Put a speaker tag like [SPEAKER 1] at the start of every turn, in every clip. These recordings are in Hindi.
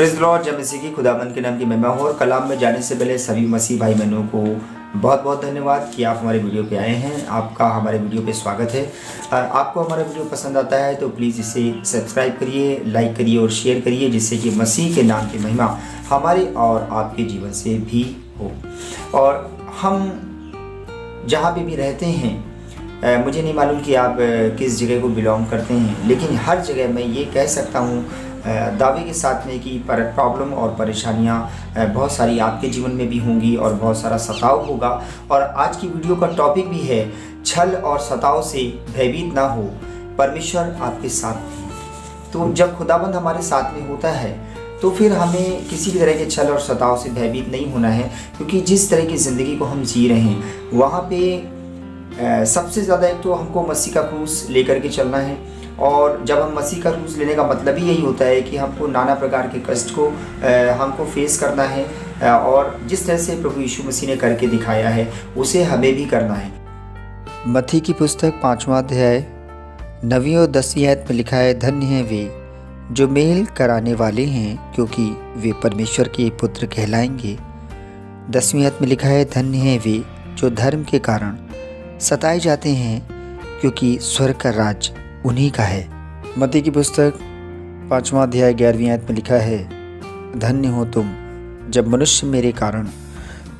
[SPEAKER 1] Praise the Lord. जब मसीह की खुदावंद के नाम की महिमा हो। और कलाम में जाने से पहले सभी मसीह भाई बहनों को बहुत बहुत धन्यवाद कि आप हमारे वीडियो पे आए हैं। आपका हमारे वीडियो पे स्वागत है। आपको हमारा वीडियो पसंद आता है तो प्लीज़ इसे सब्सक्राइब करिए, लाइक करिए और शेयर करिए, जिससे कि मसीह के नाम की महिमा हमारे और आपके जीवन से भी हो। और हम जहाँ पे भी रहते हैं, मुझे नहीं मालूम कि आप किस जगह को बिलोंग करते हैं, लेकिन हर जगह मैं ये कह सकता हूँ दावे के साथ में कि प्रॉब्लम और परेशानियाँ बहुत सारी आपके जीवन में भी होंगी और बहुत सारा सताव होगा। और आज की वीडियो का टॉपिक भी है छल और सताव से भयभीत ना हो, परमेश्वर आपके साथ है। तो जब खुदाबंद हमारे साथ में होता है तो फिर हमें किसी भी तरह के छल और सताव से भयभीत नहीं होना है, क्योंकि जिस तरह की ज़िंदगी को हम जी रहे हैं वहाँ पे सबसे ज़्यादा एक तो हमको मसीह का क्रूस लेकर के चलना है। और जब हम मसीह का क्रूस लेने का मतलब ही यही होता है कि हमको नाना प्रकार के कष्ट को हमको फेस करना है, और जिस तरह से प्रभु यीशु मसीह ने करके दिखाया है उसे हमें भी करना है।
[SPEAKER 2] मत्ती की पुस्तक 5वां अध्याय 9वीं और 10वीं आयत में लिखा है, धन्य हैं वे जो मेल कराने वाले हैं, क्योंकि वे परमेश्वर के पुत्र कहलाएंगे। 10वीं आयत में लिखा है, धन्य हैं वे जो धर्म के कारण सताए जाते हैं, क्योंकि स्वर्ग का राज उन्हीं का है। मत्ती की पुस्तक 5वां अध्याय 11वीं आयत में लिखा है, धन्य हो तुम जब मनुष्य मेरे कारण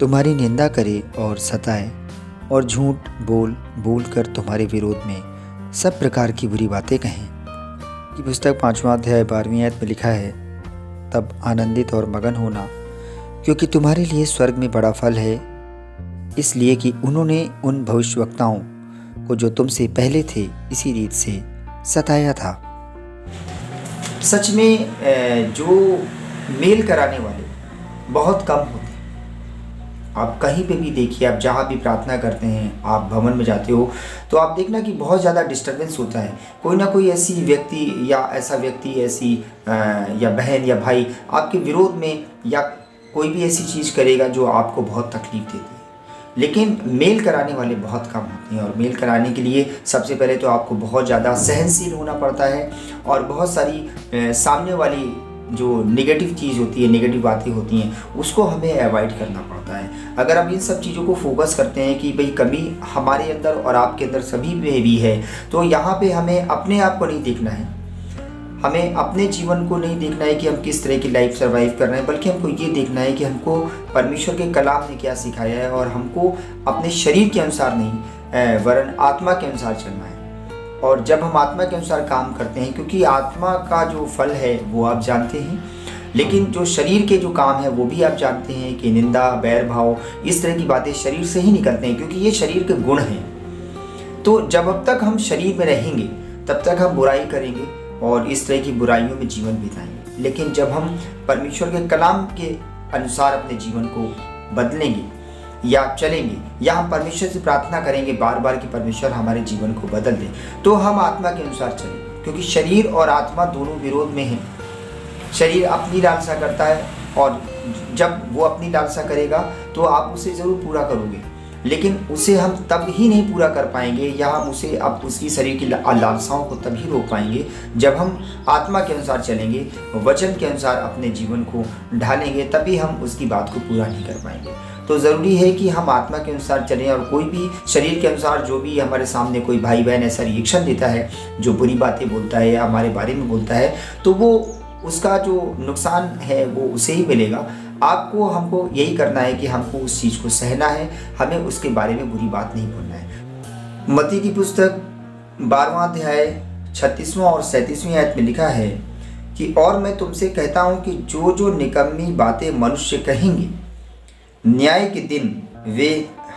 [SPEAKER 2] तुम्हारी निंदा करे और सताए और झूठ बोल बोल कर तुम्हारे विरोध में सब प्रकार की बुरी बातें कहें। की पुस्तक 5वां अध्याय 12वीं आयत में लिखा है, तब आनंदित और मगन होना, क्योंकि तुम्हारे लिए स्वर्ग में बड़ा फल है, इसलिए कि उन्होंने उन भविष्यवक्ताओं को जो तुमसे पहले थे इसी रीत से सताया था।
[SPEAKER 1] सच में जो मेल कराने वाले बहुत कम होते हैं। आप कहीं पे भी देखिए, आप जहाँ भी प्रार्थना करते हैं, आप भवन में जाते हो तो आप देखना कि बहुत ज़्यादा डिस्टर्बेंस होता है। कोई ना कोई ऐसी व्यक्ति या ऐसा व्यक्ति, ऐसी या बहन या भाई आपके विरोध में या कोई भी ऐसी चीज़ करेगा जो आपको बहुत तकलीफ देती है। लेकिन मेल कराने वाले बहुत कम होते हैं। और मेल कराने के लिए सबसे पहले तो आपको बहुत ज़्यादा सहनशील होना पड़ता है, और बहुत सारी सामने वाली जो नेगेटिव चीज़ होती है, नेगेटिव बातें होती हैं, उसको हमें अवॉइड करना पड़ता है। अगर आप इन सब चीज़ों को फोकस करते हैं कि भाई कमी हमारे अंदर और आपके अंदर सभी में भी है, तो यहाँ पे हमें अपने आप को नहीं देखना है, हमें अपने जीवन को नहीं देखना है कि हम किस तरह की लाइफ सर्वाइव कर रहे हैं, बल्कि हमको ये देखना है कि हमको परमेश्वर के कलाम ने क्या सिखाया है, और हमको अपने शरीर के अनुसार नहीं वरन आत्मा के अनुसार चलना है। और जब हम आत्मा के अनुसार काम करते हैं, क्योंकि आत्मा का जो फल है वो आप जानते हैं, लेकिन जो शरीर के जो काम है वो भी आप जानते हैं कि निंदा, बैर भाव, इस तरह की बातें शरीर से ही निकलते हैं, क्योंकि ये शरीर के गुण हैं। तो अब तक हम शरीर में रहेंगे तब तक हम बुराई करेंगे और इस तरह की बुराइयों में जीवन बिताएंगे। लेकिन जब हम परमेश्वर के कलाम के अनुसार अपने जीवन को बदलेंगे या चलेंगे, या हम परमेश्वर से प्रार्थना करेंगे बार बार कि परमेश्वर हमारे जीवन को बदल दे, तो हम आत्मा के अनुसार चलेंगे। क्योंकि शरीर और आत्मा दोनों विरोध में हैं। शरीर अपनी लालसा करता है, और जब वो अपनी लालसा करेगा तो आप उसे ज़रूर पूरा करोगे, लेकिन उसे हम तब ही नहीं पूरा कर पाएंगे, या हम उसे अब उसकी शरीर की लालसाओं को तभी रोक पाएंगे जब हम आत्मा के अनुसार चलेंगे, वचन के अनुसार अपने जीवन को ढालेंगे, तभी हम उसकी बात को पूरा नहीं कर पाएंगे। तो ज़रूरी है कि हम आत्मा के अनुसार चलें। और कोई भी शरीर के अनुसार जो भी हमारे सामने कोई भाई बहन ऐसा रिएक्शन देता है, जो बुरी बातें बोलता है या हमारे बारे में बोलता है, तो वो उसका जो नुकसान है वो उसे ही मिलेगा। आपको हमको यही करना है कि हमको उस चीज़ को सहना है, हमें उसके बारे में बुरी बात नहीं बोलना है। मत्ती की पुस्तक 12वां अध्याय 36वां और 37वीं आयत में लिखा है कि और मैं तुमसे कहता हूँ कि जो जो निकम्मी बातें मनुष्य कहेंगे, न्याय के दिन वे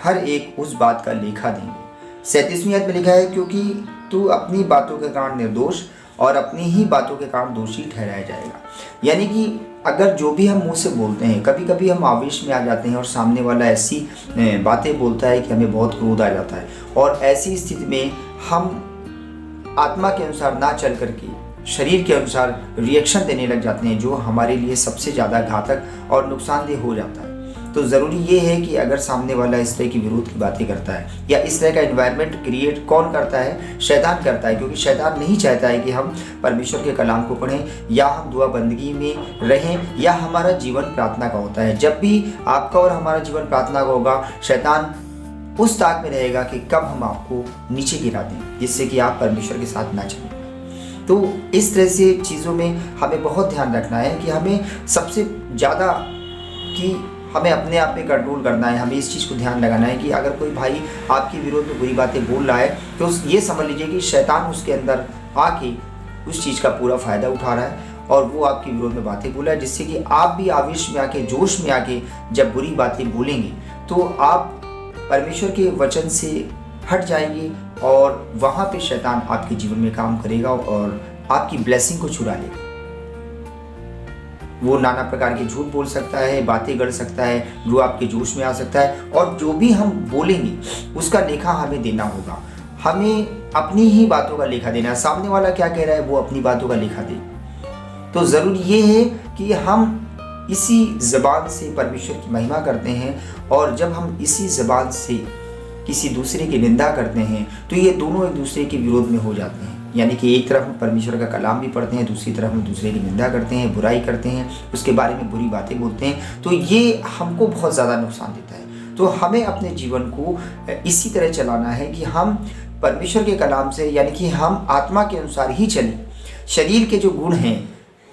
[SPEAKER 1] हर एक उस बात का लेखा देंगे। 37वीं आयत में लिखा है, क्योंकि तू अपनी बातों के कारण निर्दोष और अपनी ही बातों के कारण दोषी ठहराया जाएगा। यानी कि अगर जो भी हम मुंह से बोलते हैं, कभी कभी हम आवेश में आ जाते हैं और सामने वाला ऐसी बातें बोलता है कि हमें बहुत क्रोध आ जाता है, और ऐसी स्थिति में हम आत्मा के अनुसार ना चल करके शरीर के अनुसार रिएक्शन देने लग जाते हैं, जो हमारे लिए सबसे ज़्यादा घातक और नुकसानदेह हो जाता है। तो ज़रूरी ये है कि अगर सामने वाला इस तरह की विरोध की बातें करता है या इस तरह का एनवायरनमेंट क्रिएट कौन करता है, शैतान करता है, क्योंकि शैतान नहीं चाहता है कि हम परमेश्वर के कलाम को पढ़ें या हम दुआ बंदगी में रहें या हमारा जीवन प्रार्थना का होता है। जब भी आपका और हमारा जीवन प्रार्थना का होगा, शैतान उस ताक में रहेगा कि कब हम आपको नीचे गिरा दें, जिससे कि आप परमेश्वर के साथ ना चलें। तो इस तरह से चीज़ों में हमें बहुत ध्यान रखना है कि हमें सबसे ज़्यादा कि हमें अपने आप में कंट्रोल करना है। हमें इस चीज़ को ध्यान लगाना है कि अगर कोई भाई आपके विरोध में बुरी बातें बोल रहा है तो ये समझ लीजिए कि शैतान उसके अंदर आके उस चीज़ का पूरा फ़ायदा उठा रहा है और वो आपके विरोध में बातें बोला है, जिससे कि आप भी आवेश में आके, जोश में आके जब बुरी बातें बोलेंगे तो आप परमेश्वर के वचन से हट जाएंगे और वहाँ पे शैतान आपके जीवन में काम करेगा और आपकी ब्लेसिंग को चुरा लेगा। वो नाना प्रकार के झूठ बोल सकता है, बातें गढ़ सकता है, जो आपके जोश में आ सकता है, और जो भी हम बोलेंगे उसका लेखा हमें देना होगा। हमें अपनी ही बातों का लेखा देना है। सामने वाला क्या कह रहा है वो अपनी बातों का लेखा दे। तो ज़रूरी ये है कि हम इसी ज़बान से परमेश्वर की महिमा करते हैं, और जब हम इसी ज़बान से किसी दूसरे की निंदा करते हैं तो ये दोनों एक दूसरे के विरोध में हो जाते हैं। यानी कि एक तरफ हम परमेश्वर का कलाम भी पढ़ते हैं, दूसरी तरफ हम दूसरे की निंदा करते हैं, बुराई करते हैं, उसके बारे में बुरी बातें बोलते हैं, तो ये हमको बहुत ज़्यादा नुकसान देता है। तो हमें अपने जीवन को इसी तरह चलाना है कि हम परमेश्वर के कलाम से, यानी कि हम आत्मा के अनुसार ही चलें। शरीर के जो गुण हैं,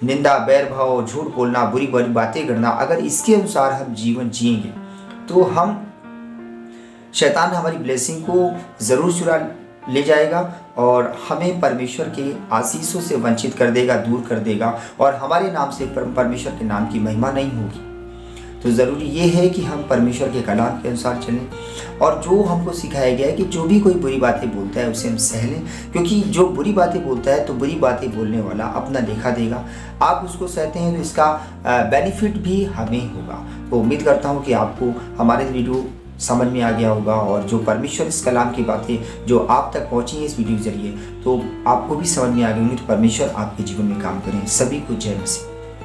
[SPEAKER 1] निंदा, बैर भाव, झूठ बोलना, बुरी बुरी बातें करना, अगर इसके अनुसार हम जीवन जिएंगे तो हम शैतान हमारी ब्लेसिंग को ज़रूर चुरा ले जाएगा और हमें परमेश्वर के आशीषों से वंचित कर देगा, दूर कर देगा, और हमारे नाम से परमेश्वर के नाम की महिमा नहीं होगी। तो ज़रूरी ये है कि हम परमेश्वर के कलाम के अनुसार चलें, और जो हमको सिखाया गया है कि जो भी कोई बुरी बातें बोलता है उसे हम सह लें, क्योंकि जो बुरी बातें बोलता है तो बुरी बातें बोलने वाला अपना लेखा देगा। आप उसको सहते हैं तो इसका बेनिफिट भी हमें होगा। तो उम्मीद करता हूँ कि आपको हमारे वीडियो समझ में आ गया होगा, और जो परमेश्वर इस कलाम की बातें जो आप तक पहुँची हैं इस वीडियो के जरिए, तो आपको भी समझ में आ गई होंगी। तो परमेश्वर आपके जीवन में काम करें। सभी को जय मसीह।